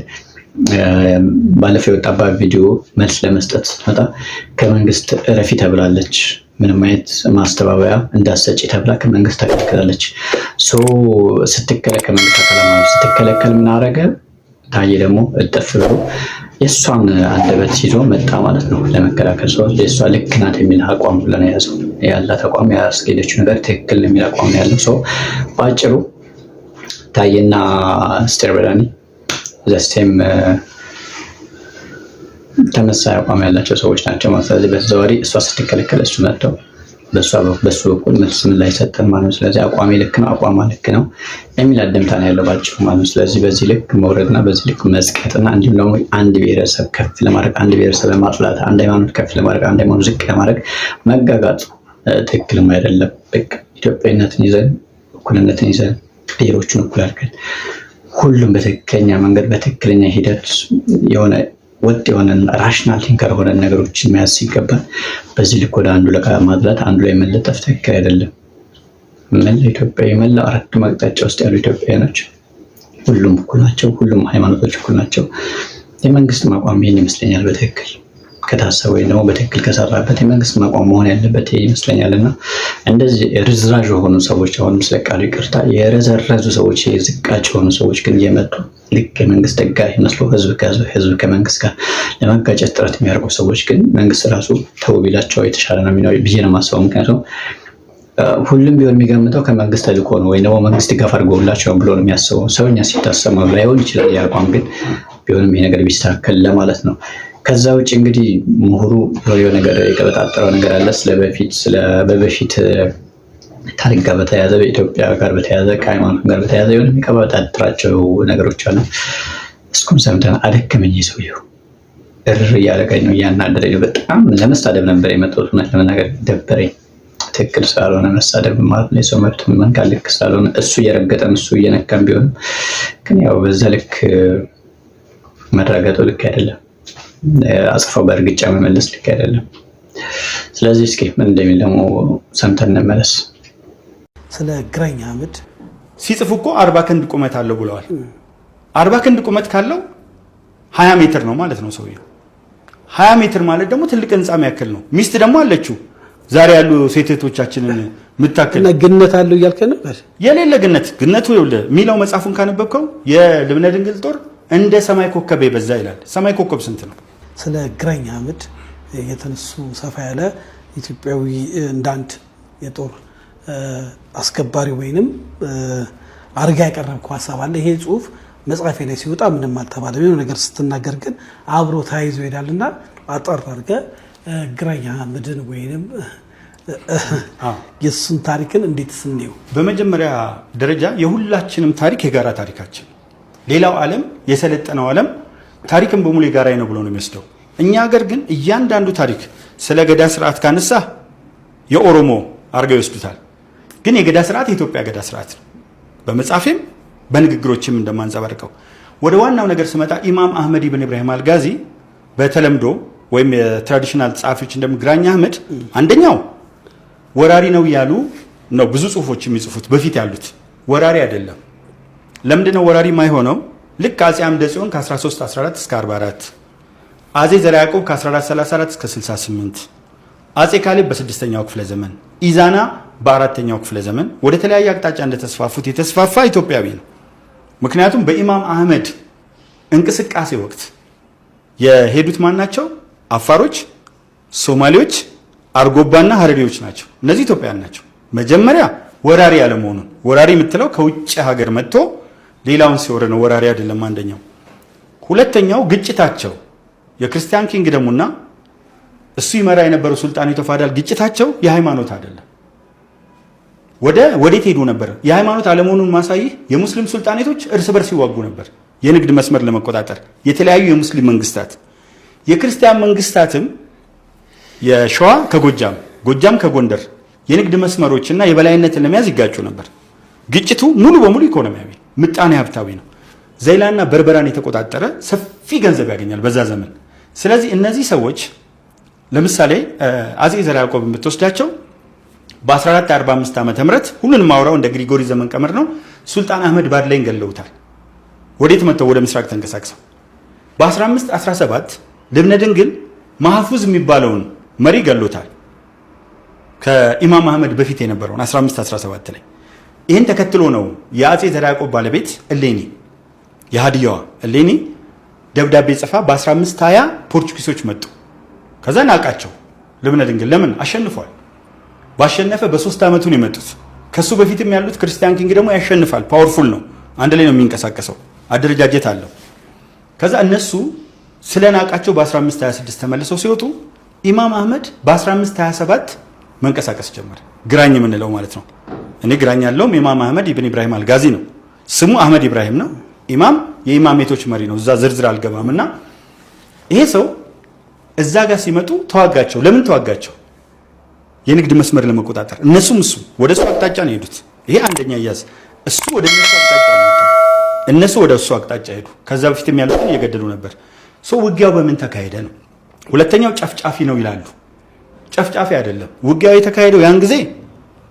ባለፈው የወጣባት ቪዲዮ መልስ ለመስጠት ስትመጣ ከመንግስት ረፊ ተብላለች ምንም አይነት ማስተባበያ እንዳሰጪ ተብላ ከመንግስት ተከልክላለች ሶ ስትከለከል ከመንግስት ተከላማው ስትከለከል ምን አረገ ታዬ ደግሞ እጥፍ ብሎ የሷን አንደበት ይዞ መጣ ማለት ነው ለመከላከል ሰው የሷ ልክ ናት የሚል አቋም ብለን ያዘው ያላት አቋም ያስገደችው ነገር ትክክል የሚል አቋም ነው ያለው ሶ ባጭሩ ታዬና አስቴር በዳኔ ዘስቴም ተመሳሳይ አቋም ያላቸው ሰዎች ናቸው ማለት ነው በተዘዋዋሪ እሷ ስትከለከል እሱ መጥተው በሱ በኩል መልስ ምን ላይ ሰጠን ማለት ነው ስለዚህ አቋሜ ልክ ነው አቋማ ልክ ነው የሚል አደምታ ነው ያለው ባጭሩ ማለት ነው ስለዚህ በዚህ ልክ መውረድና በዚህ ልክ መስቀጥና እንዲሁም ደግሞ አንድ ብሔረሰብ ከፍ ለማድረግ አንድ ብሔረሰብ ለማጥላት አንድ ሃይማኖት ከፍ ለማድረግ አንድ ሃይማኖት ዝቅ ለማድረግ መጋጋጥ ትክክልም አይደለም በቃ ኢትዮጵያዊነትን ይዘን እኩልነትን ይዘን ብሔሮችን እኩል አድርገን ሁሉም በትክክለኛ መንገድ በትክክለኛ ሂደት የሆነ ወጥ የሆነ ራሽናል ቲንከር ሆነ ነገሮችን መያዝ ሲገባን በዚህ ልክ ወደ አንዱ ለካ ማድላት አንዱ ላይ መለጠፍ ትክክል አይደለም መላ ኢትዮጵያ የመላ አራቱ አቅጣጫ ውስጥ ያሉ ኢትዮጵያውያኖች ሁሉም እኩል ናቸው ሁሉም ሃይማኖቶች እኩል ናቸው የመንግስት ማቋም ይሄን ይመስለኛል በትክክል ከታሰበው ነው በትክክል ከሰራበት የመንግስት ማቋም መሆን ያለበት ይመስለኛልና እንደዚህ ርዝራዥ የሆኑ ሰዎች አሁን ስለቃሉ ይቅርታ የረዘረዙ ሰዎች የዝቃጭ የሆኑ ሰዎች ግን እየመጡ ልክ የመንግስት ደጋፊ መስሎ ህዝብ ከመንግስት ጋር ለማጋጨት ጥረት የሚያደርጉ ሰዎች ግን መንግስት ራሱ ተው ቢላቸው የተሻለ ነው የሚለው ብዬ ነው የማስበው ምክንያቱም ሁሉም ቢሆን የሚገምተው ከመንግስት ተልኮ ነው ወይ ደግሞ መንግስት ድጋፍ አድርጎላቸው ብሎ ነው የሚያስበው ሰውኛ ሲታሰብ ላይሆን ይችላል ያቋም ግን ቢሆንም ይሄ ነገር ቢስተካከል ለማለት ነው ከዛ ውጭ እንግዲህ ምሁሩ የሆነ ነገር የቀበጣጠረው ነገር አለ በበፊት ታሪክ ጋር በተያያዘ በኢትዮጵያ ጋር በተያያዘ ከሃይማኖት ጋር በተያያዘ የሆነ የሚቀበጣጠራቸው ነገሮች አሉ እስኩም ሰምተን አደከመኝ ሰውየው እርር እያደረገኝ ነው እያናደረኝ ነው በጣም ለመሳደብ ነበር የመጣሁት እውነት ለመናገር ደበረኝ ትክክል ስላልሆነ መሳደብ ማለት ነው የሰው መብት መንካት ልክ ስላልሆነ እሱ እየረገጠን እሱ እየነካን ቢሆን ግን ያው በዛ ልክ መረጋገጡ ልክ አይደለም አጽፋው በእርግጫ መመለስ ልክ አይደለም ስለዚህ እስኪ ምን እንደሚል ደግሞ ሰምተን እንመለስ ስለ ግራኝ አህመድ ሲጽፉ እኮ 40 ክንድ ቁመት አለው ብለዋል 40 ክንድ ቁመት ካለው 20 ሜትር ነው ማለት ነው ሰውየው 20 ሜትር ማለት ደግሞ ትልቅ ህንጻ ያክል ነው ሚስት ደግሞ አለችው ዛሬ ያሉ ሴቶቻችንን ምታከለ ግነት አለው እያልከ ነበር የሌለ ግነቱ ይኸውልህ ሚለው መጽሐፉን ካነበብከው የልብነ ድንግል ጦር እንደ ሰማይ ኮከብ ይበዛ ይላል ሰማይ ኮከብ ስንት ነው ስለ ግራኝ አህመድ የተነሱ ሰፋ ያለ ኢትዮጵያዊ እንዳንድ የጦር አስከባሪ ወይንም አርጋ ያቀረብከው ሐሳብ አለ ይሄ ጽሁፍ መጽሐፌ ላይ ሲወጣ ምንም አልተባለም የሆነ ነገር ስትናገር ግን አብሮ ታይዞ ይሄዳልና አጠር አድርገህ ግራኝ አህመድን ወይንም የሱን ታሪክን እንዴት ስንየው? በመጀመሪያ ደረጃ የሁላችንም ታሪክ የጋራ ታሪካችን። ሌላው ዓለም የሰለጠነው ዓለም ታሪክን በሙሉ የጋራ ነው ብሎ ነው የሚወስደው። እኛ ሀገር ግን እያንዳንዱ ታሪክ ስለ ገዳ ስርዓት ካነሳ የኦሮሞ አድርገው ይወስዱታል። ግን የገዳ ስርዓት የኢትዮጵያ ገዳ ስርዓት ነው። በመጻፌም በንግግሮችም እንደማንጸባርቀው ወደ ዋናው ነገር ስመጣ ኢማም አህመድ ኢብን ኢብራሂም አልጋዚ በተለምዶ ወይም የትራዲሽናል ጻፊዎች እንደም ግራኝ አህመድ አንደኛው ወራሪ ነው ያሉ ነው ብዙ ጽሁፎች የሚጽፉት። በፊት ያሉት ወራሪ አይደለም። ለምንድነው ወራሪ ማይሆነው? ልክ አጼ አምደ ጽዮን ከ1314 እስከ 44፣ አጼ ዘርዓ ያዕቆብ ከ1434 እስከ 68፣ አጼ ካሌብ በ6ኛው ክፍለ ዘመን፣ ኢዛና በ4ኛው ክፍለ ዘመን ወደ ተለያየ አቅጣጫ እንደተስፋፉት የተስፋፋ ኢትዮጵያዊ ነው። ምክንያቱም በኢማም አህመድ እንቅስቃሴ ወቅት የሄዱት ማን ናቸው? አፋሮች፣ ሶማሌዎች፣ አርጎባና ሀረሪዎች ናቸው። እነዚህ ኢትዮጵያውያን ናቸው። መጀመሪያ ወራሪ ያለመሆኑን ወራሪ የምትለው ከውጭ ሀገር መጥቶ ሌላውን ሲወር ነው። ወራሪ አይደለም አንደኛው። ሁለተኛው ግጭታቸው የክርስቲያን ኪንግደሙና እሱ ይመራ የነበረው ሱልጣኔቱ ፋዳል ግጭታቸው የሃይማኖት አይደለም። ወዴት ሄዱ ነበር? የሃይማኖት አለመሆኑን ማሳይህ የሙስሊም ሱልጣኔቶች እርስ በርስ ይዋጉ ነበር የንግድ መስመር ለመቆጣጠር የተለያዩ የሙስሊም መንግስታት። የክርስቲያን መንግስታትም የሸዋ ከጎጃም ጎጃም ከጎንደር የንግድ መስመሮችና የበላይነትን ለመያዝ ይጋጩ ነበር። ግጭቱ ሙሉ በሙሉ ኢኮኖሚያዊ ምጣኔ ሀብታዊ ነው። ዘይላና በርበራን የተቆጣጠረ ሰፊ ገንዘብ ያገኛል በዛ ዘመን። ስለዚህ እነዚህ ሰዎች ለምሳሌ አጼ ዘርዓ ያዕቆብ የምትወስዳቸው በ1445 ዓመተ ምህረት ሁሉንም ማውራው እንደ ግሪጎሪ ዘመን ቀመር ነው። ሱልጣን አህመድ ባድላይን ገለውታል። ወዴት መጥተው? ወደ ምስራቅ ተንቀሳቅሰው። በ1517 ልብነ ድንግል ማህፉዝ የሚባለውን መሪ ገሎታል። ከኢማም አህመድ በፊት የነበረውን 1517 ላይ። ይህን ተከትሎ ነው የአጼ ዘርዓ ያዕቆብ ባለቤት እሌኒ የሃዲያዋ እሌኒ ደብዳቤ ጽፋ በ1520 ፖርቹጊሶች መጡ። ከዛ ናቃቸው ልብነ ድንግል። ለምን? አሸንፏል። ባሸነፈ በ3 ዓመቱ ነው የመጡት። ከሱ በፊትም ያሉት ክርስቲያን ኪንግ ደግሞ ያሸንፋል። ፓወርፉል ነው። አንድ ላይ ነው የሚንቀሳቀሰው። አደረጃጀት አለው። ከዛ እነሱ ስለናቃቸው በ1526 ተመልሰው ሲወጡ ኢማም አህመድ በ1527 መንቀሳቀስ ጀመረ። ግራኝ የምንለው ማለት ነው። እኔ ግራኝ ያለውም ኢማም አህመድ ኢብን ኢብራሂም አልጋዚ ነው። ስሙ አህመድ ኢብራሂም ነው። ኢማም የኢማሜቶች መሪ ነው። እዛ ዝርዝር አልገባም። እና ይሄ ሰው እዛ ጋር ሲመጡ ተዋጋቸው። ለምን ተዋጋቸው? የንግድ መስመር ለመቆጣጠር። እነሱም እሱ ወደ እሱ አቅጣጫ ነው የሄዱት። ይሄ አንደኛ ያዝ። እሱ ወደ እነሱ አቅጣጫ ነው፣ እነሱ ወደ እሱ አቅጣጫ ሄዱ። ከዛ በፊትም ያሉትን እየገደሉ ነበር። ውጊያው በምን ተካሄደ ነው። ሁለተኛው ጨፍጫፊ ነው ይላሉ። ጨፍጫፊ አይደለም። ውጊያው የተካሄደው ያን ጊዜ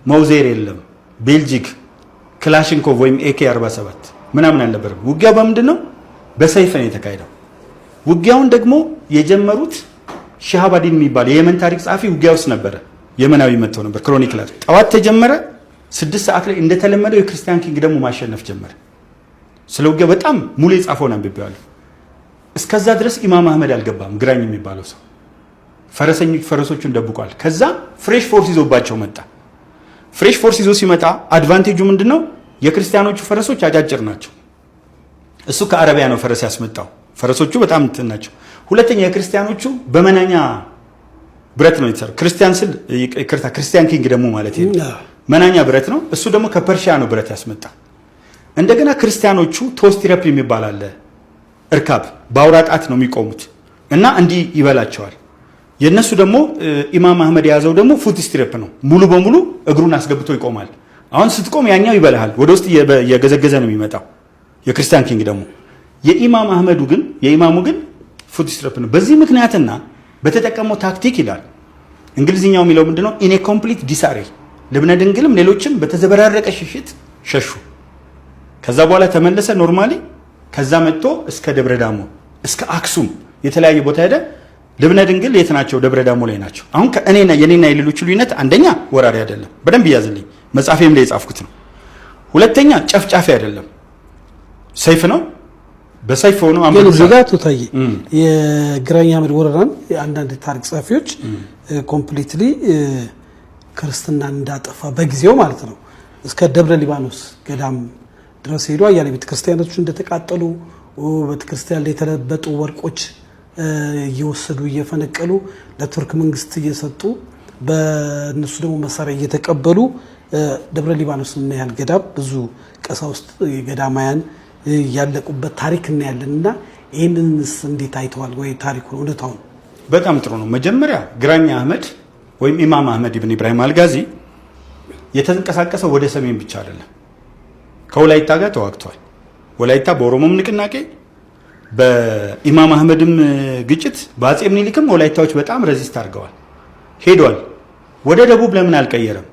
መውዜር የለም፣ ቤልጂክ፣ ክላሽንኮቭ ወይም ኤኬ 47 ምናምን አልነበረም። ውጊያው በምንድን ነው? በሰይፍ ነው የተካሄደው። ውጊያውን ደግሞ የጀመሩት ሻሃባዲን የሚባል የየመን ታሪክ ጸሐፊ ውጊያ ውስጥ ነበረ። የመናዊ መጥተው ነበር። ክሮኒክለር ጠዋት ተጀመረ። 6 ሰዓት ላይ እንደተለመደው የክርስቲያን ኪንግ ደግሞ ማሸነፍ ጀመረ። ስለ ውጊያው በጣም ሙሉ የጻፈውን አንብቤዋለሁ። እስከዛ ድረስ ኢማም አህመድ አልገባም። ግራኝ የሚባለው ሰው ፈረሶቹን ደብቋል። ከዛ ፍሬሽ ፎርስ ይዞባቸው መጣ። ፍሬሽ ፎርስ ይዞ ሲመጣ አድቫንቴጁ ምንድነው? የክርስቲያኖቹ ፈረሶች አጫጭር ናቸው። እሱ ከአረቢያ ነው ፈረስ ያስመጣው። ፈረሶቹ በጣም እንትን ናቸው። ሁለተኛ የክርስቲያኖቹ በመናኛ ብረት ነው የተሰራው። ክርስቲያን ስል ይቅርታ፣ ክርስቲያን ኪንግ ደግሞ ማለት ነው መናኛ ብረት ነው። እሱ ደግሞ ከፐርሺያ ነው ብረት ያስመጣ። እንደገና ክርስቲያኖቹ ቶስቲረፕ የሚባል አለ እርካብ በአውራ ጣት ነው የሚቆሙት እና እንዲህ ይበላቸዋል። የነሱ ደግሞ ኢማም አህመድ የያዘው ደግሞ ፉት ስትሪፕ ነው። ሙሉ በሙሉ እግሩን አስገብቶ ይቆማል። አሁን ስትቆም ያኛው ይበላሃል፣ ወደ ውስጥ የገዘገዘ ነው የሚመጣው። የክርስቲያን ኪንግ ደግሞ የኢማሙ ግን ፉት ስትሪፕ ነው። በዚህ ምክንያትና በተጠቀመው ታክቲክ ይላል እንግሊዝኛው የሚለው ምንድነው? ኢን ኮምፕሊት ዲሳሬ ልብነ ድንግልም ሌሎችም በተዘበራረቀ ሽሽት ሸሹ። ከዛ በኋላ ተመለሰ ኖርማሊ። ከዛ መጥቶ እስከ ደብረ ዳሞ እስከ አክሱም የተለያየ ቦታ ሄደ። ልብነ ድንግል የት ናቸው? ደብረ ዳሞ ላይ ናቸው። አሁን የኔና የሌሎቹ ልዩነት አንደኛ ወራሪ አይደለም፣ በደንብ ይያዝልኝ፣ መጻፌም ላይ የጻፍኩት ነው። ሁለተኛ ጨፍጫፊ አይደለም፣ ሰይፍ ነው። በሰይፍ ሆኖ ዝጋቱ ታይ የግራኝ አህመድ ወረራን አንዳንድ ታሪክ ጸሐፊዎች ኮምፕሊትሊ ክርስትናን እንዳጠፋ በጊዜው ማለት ነው እስከ ደብረ ሊባኖስ ገዳም ድረስ ሄዶ አያሌ ቤተክርስቲያኖች እንደተቃጠሉ ቤተክርስቲያን ላይ የተለበጡ ወርቆች እየወሰዱ እየፈነቀሉ ለቱርክ መንግስት እየሰጡ በእነሱ ደግሞ መሳሪያ እየተቀበሉ ደብረ ሊባኖስ እና ያህል ገዳም ብዙ ቀሳውስት የገዳማያን ያለቁበት ታሪክ እናያለንና ይሄንንስ እንዴት አይተዋል ወይ ታሪኩን እውነታውን? በጣም ጥሩ ነው። መጀመሪያ ግራኝ አህመድ ወይም ኢማም አህመድ ኢብን ኢብራሂም አልጋዚ የተንቀሳቀሰው ወደ ሰሜን ብቻ አይደለም። ከወላይታ ጋር ተዋግቷል። ወላይታ በኦሮሞም ንቅናቄ በኢማም አህመድም ግጭት በአጼ ምኒልክም ወላይታዎች በጣም ረዚስት አድርገዋል ሄዷል። ወደ ደቡብ ለምን አልቀየረም?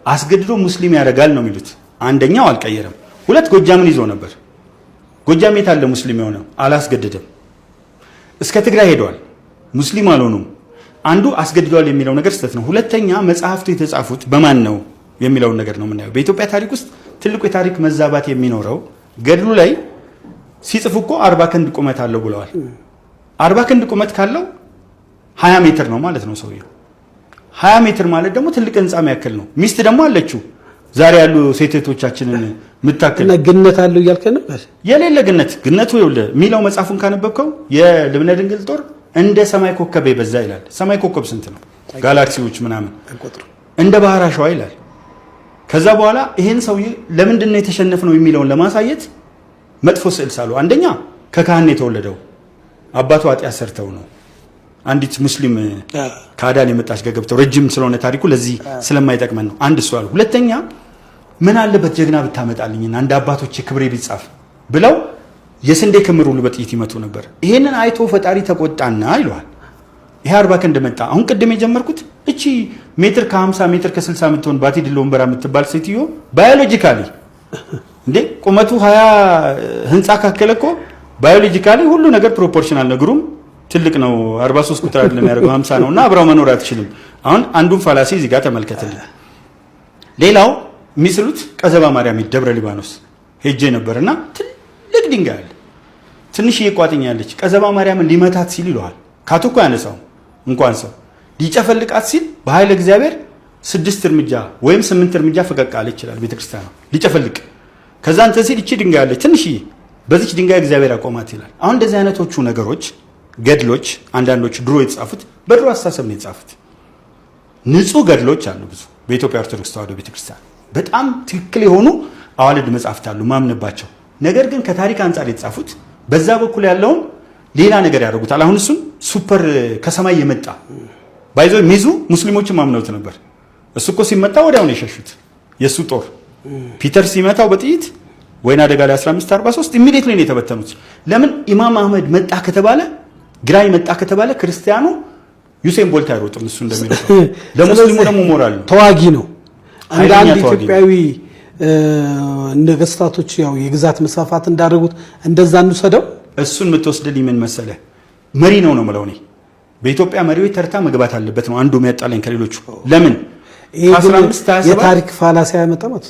አስገድዶ ሙስሊም ያደርጋል ነው የሚሉት። አንደኛው አልቀየረም። ሁለት ጎጃምን ይዞ ነበር። ጎጃም የት አለ ሙስሊም የሆነው? አላስገድደም። እስከ ትግራይ ሄዷል። ሙስሊም አልሆኑም። አንዱ አስገድዷል የሚለው ነገር ስህተት ነው። ሁለተኛ መጽሐፍቱ የተጻፉት በማን ነው የሚለውን ነገር ነው የምናየው። በኢትዮጵያ ታሪክ ውስጥ ትልቁ የታሪክ መዛባት የሚኖረው ገድሉ ላይ ሲጽፉ እኮ 40 ክንድ ቁመት አለው ብለዋል። 40 ክንድ ቁመት ካለው 20 ሜትር ነው ማለት ነው ሰውየው። 20 ሜትር ማለት ደግሞ ትልቅ ህንጻ የሚያክል ነው። ሚስት ደግሞ አለችው ዛሬ ያሉ ሴቶቻችንን ምታክል ግነት አለው እያልከ ነው። የሌለ ግነቱ ይኸውልህ የሚለው መጽሐፉን ካነበብከው የልብነ ድንግል ጦር እንደ ሰማይ ኮከብ የበዛ ይላል። ሰማይ ኮከብ ስንት ነው? ጋላክሲዎች ምናምን እንደ ባህር አሸዋ ይላል። ከዛ በኋላ ይሄን ሰውዬ ለምንድን ነው የተሸነፍነው የሚለውን ለማሳየት መጥፎ ስዕል ሳሉ። አንደኛ ከካህን የተወለደው አባቱ ኃጢአት ሰርተው ነው። አንዲት ሙስሊም ከአዳን የመጣች ገብተው ረጅም ስለሆነ ታሪኩ ለዚህ ስለማይጠቅመን ነው። አንድ እሱ አሉ። ሁለተኛ ምን አለበት ጀግና ብታመጣልኝና አንድ አባቶች ክብሬ ቢጻፍ ብለው የስንዴ ክምር ሁሉ በጥይት ይመቱ ነበር። ይሄንን አይቶ ፈጣሪ ተቆጣና ይለዋል። ይሄ 40 ክንድ መጣ። አሁን ቅድም የጀመርኩት እቺ ሜትር ከ50 ሜትር ከ60 የምትሆን ባቲ ድል ወንበራ የምትባል ሴትዮ ባዮሎጂካሊ እንዴ ቁመቱ 20 ህንጻ ካከለ እኮ ባዮሎጂካሊ ሁሉ ነገር ፕሮፖርሽናል ነው። ግሩም ትልቅ ነው። 43 ቁጥር አይደለም ያደርገው 50 ነውና አብራው መኖር አትችልም። አሁን አንዱን ፋላሲ እዚህ ጋር ተመልከተልኝ። ሌላው የሚስሉት ቀዘባ ማርያም ደብረ ሊባኖስ ሄጄ ነበርና ትልቅ ድንጋይ አለ። ትንሽዬ ቋጥኛ ያለች ቀዘባ ማርያምን ሊመታት ሲል ይለዋል። ካቱኮ ያነሳው እንኳን ሰው ሊጨፈልቃት ሲል በኃይለ እግዚአብሔር 6 እርምጃ ወይም 8 እርምጃ ፈቀቅ አለ ይችላል ቤተክርስቲያኑ ሊጨፈልቅ። ከዛ እንትን ሲል እቺ ድንጋይ አለች ትንሽዬ፣ በዚች ድንጋይ እግዚአብሔር አቆማት ይላል። አሁን እንደዚህ አይነቶቹ ነገሮች ገድሎች አንዳንዶቹ ድሮ የተጻፉት በድሮ አስተሳሰብ ነው የተጻፉት። ንጹህ ገድሎች አሉ ብዙ በኢትዮጵያ ኦርቶዶክስ ተዋሕዶ ቤተክርስቲያን በጣም ትክክል የሆኑ አዋልድ መጻሕፍት አሉ ማምንባቸው። ነገር ግን ከታሪክ አንጻር የተጻፉት በዛ በኩል ያለውን ሌላ ነገር ያደርጉታል። አሁን እሱን ሱፐር ከሰማይ የመጣ ባይዞ ሚዙ ሙስሊሞችም አምነውት ነበር። እሱ እኮ ሲመጣ ወዲያው ነው የሸሹት። የሱ ጦር ፒተር ሲመታው በጥይት ወይና አደጋ ላይ 1543 ኢሚዲየትሊ ነው የተበተኑት። ለምን ኢማም አህመድ መጣ ከተባለ ግራኝ መጣ ከተባለ ክርስቲያኑ ዩሴን ቦልት አይሮጥም። እሱ እንደሚለው ለሙስሊሙ ደግሞ ሞራል ነው፣ ተዋጊ ነው። አንዳንድ ኢትዮጵያዊ ነገስታቶች ያው የግዛት መስፋፋት እንዳደረጉት እንደዛ እንውሰደው። እሱን የምትወስድልኝ ምን መሰለህ መሪ ነው ነው የምለው እኔ። በኢትዮጵያ መሪዎች ተርታ መግባት አለበት ነው አንዱ የሚያጣላኝ ከሌሎቹ። ለምን የታሪክ ፋላሲ ያመጣ ማለት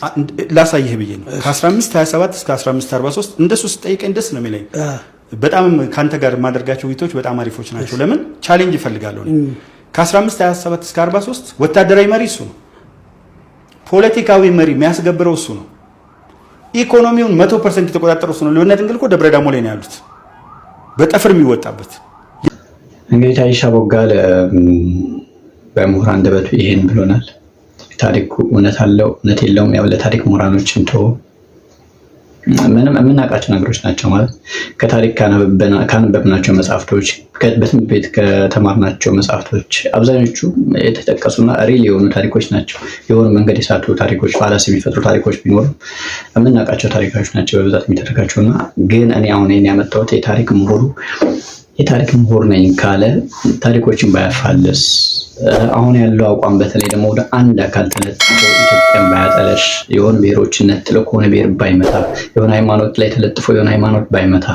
ላሳይህ ብዬ ነው። ከ1527 እስከ 1543 እንደሱ ስጠይቀኝ ደስ ነው የሚለኝ። በጣም ካንተ ጋር የማደርጋቸው ውይይቶች በጣም አሪፎች ናቸው። ለምን ቻሌንጅ እፈልጋለሁ። ከ1527 እስከ 43 ወታደራዊ መሪ እሱ ነው። ፖለቲካዊ መሪ የሚያስገብረው እሱ ነው። ኢኮኖሚውን 100% የተቆጣጠረው እሱ ነው። ልብነ ድንግል እኮ ደብረ ዳሞ ላይ ነው ያሉት በጠፍር የሚወጣበት። እንግዲህ ታይሻ ቦጋለ በምሁራን አንደበቱ ይሄን ብሎናል። ታሪኩ እውነት አለው እውነት የለውም ያው ለታሪክ ምሁራኖችን ተው ምንም የምናውቃቸው ነገሮች ናቸው ማለት ከታሪክ ካነበብናቸው መጽሐፍቶች በትምህርት ቤት ከተማርናቸው መጽሐፍቶች አብዛኞቹ የተጠቀሱና ሪል የሆኑ ታሪኮች ናቸው። የሆኑ መንገድ የሳቱ ታሪኮች ፋላሲ የሚፈጥሩ ታሪኮች ቢኖሩ የምናውቃቸው ታሪኮች ናቸው በብዛት የሚተረካቸውና ግን እኔ አሁን ይሄን ያመጣሁት የታሪክ ምሁር ነኝ ካለ ታሪኮችን ባያፋልስ አሁን ያለው አቋም በተለይ ደግሞ ወደ አንድ አካል ተለጥፎ ኢትዮጵያን ባያጠለሽ የሆነ ብሔሮችን ነጥሎ ከሆነ ብሔር ባይመታ የሆነ ሃይማኖት ላይ ተለጥፎ የሆነ ሃይማኖት ባይመታ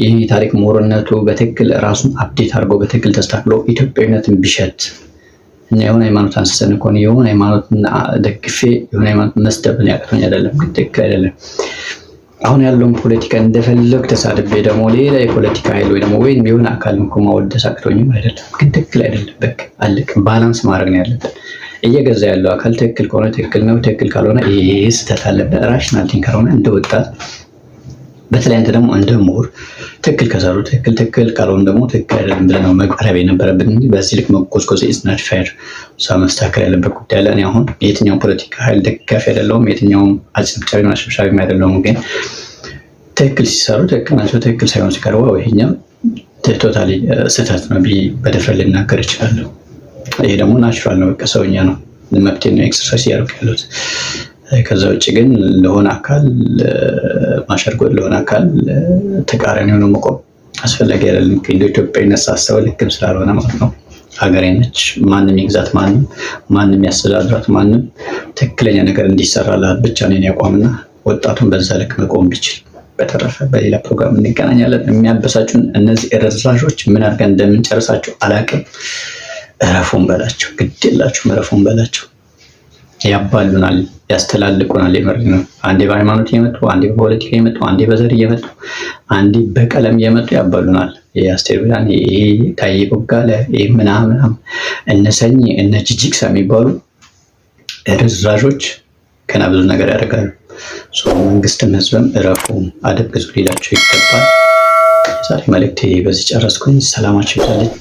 ይህ ታሪክ ምሁርነቱ በትክክል ራሱን አፕዴት አድርጎ በትክክል ተስተካክሎ ኢትዮጵያዊነትን ቢሸት እና የሆነ ሃይማኖት አንስተን ከሆነ የሆነ ሃይማኖት ደግፌ የሆነ ሃይማኖት መስደብን ያቅቶኝ አይደለም፣ ግን ትክክል አይደለም። አሁን ያለውን ፖለቲካ እንደፈለግ ተሳድቤ ደግሞ ሌላ የፖለቲካ ኃይል ወይ ደግሞ ወይም የሆነ አካል እንኳን ማወደስ አቅቶኝም አይደለም፣ ግን ትክክል አይደለም። በቃ አለቅ ባላንስ ማድረግ ነው ያለብን። እየገዛ ያለው አካል ትክክል ከሆነ ትክክል ነው፣ ትክክል ካልሆነ ይሄ ስህተት አለበት። ራሽናል ቲንከር ሆነ እንደ ወጣት በተለይ አንተ ደግሞ እንደ ምሁር ትክክል ከሰሩ ትክክል ካልሆኑ ደግሞ ትክክል አይደለም ብለህ ነው መቅረብ የነበረብን እንጂ በዚህ ልክ መቆዝቆዝ ኢዝ ናት ፌር። መስተካከል ያለበት ጉዳይ አለ። እኔ አሁን የትኛው ፖለቲካ ኃይል ደጋፊ አይደለሁም፣ የትኛውም አጨብጫቢና አሸብሻቢም አይደለሁም። ግን ትክክል ሲሰሩ ትክክል ናቸው፣ ትክክል ሳይሆን ሲቀርበው ይሄኛው ቶታሊ ስህተት ነው ብዬ በድፍረት ልናገር እችላለሁ። ይሄ ደግሞ ናቹራል ነው፣ በቃ ሰውኛ ነው፣ መብቴ ነው ኤክሰርሳይዝ እያደረኩ ያለሁት። ከዛ ውጭ ግን ለሆነ አካል ማሸርጎድ ለሆነ አካል ተቃራኒ ሆኖ መቆም አስፈላጊ አይደለም። እንደ ኢትዮጵያዊነት ሳስበው ልክም ስላልሆነ ማለት ነው። ሀገሬ ነች፣ ማንም ይግዛት፣ ማንም ያስተዳድራት፣ ማንም ትክክለኛ ነገር እንዲሰራላት ብቻ ነው የኔ አቋምና ወጣቱን በዛ ልክ መቆም ቢችል። በተረፈ በሌላ ፕሮግራም እንገናኛለን። የሚያበሳጩን እነዚህ ረዛዦች ምን አድርገን እንደምንጨርሳቸው አላቅም። እረፉን በላቸው፣ ግድ የላችሁም፣ እረፉን በላቸው። ያባሉናል፣ ያስተላልቁናል። የምር ነው። አንዴ በሃይማኖት እየመጡ አንዴ በፖለቲካ እየመጡ አንዴ በዘር እየመጡ አንዴ በቀለም እየመጡ ያባሉናል። የአስቴር ብርሃን፣ ታዬ ቦጋለ፣ ምናምን እነ ሰኚ እነ ጂጂክሳ የሚባሉ ርዝራዦች ገና ብዙ ነገር ያደርጋሉ። መንግስትም ህዝብም እረፉ፣ አደብ ግዙ ሊላቸው ይገባል። ዛሬ መልእክቴ በዚህ ጨረስኩኝ። ሰላማችሁ ይብዛልኝ።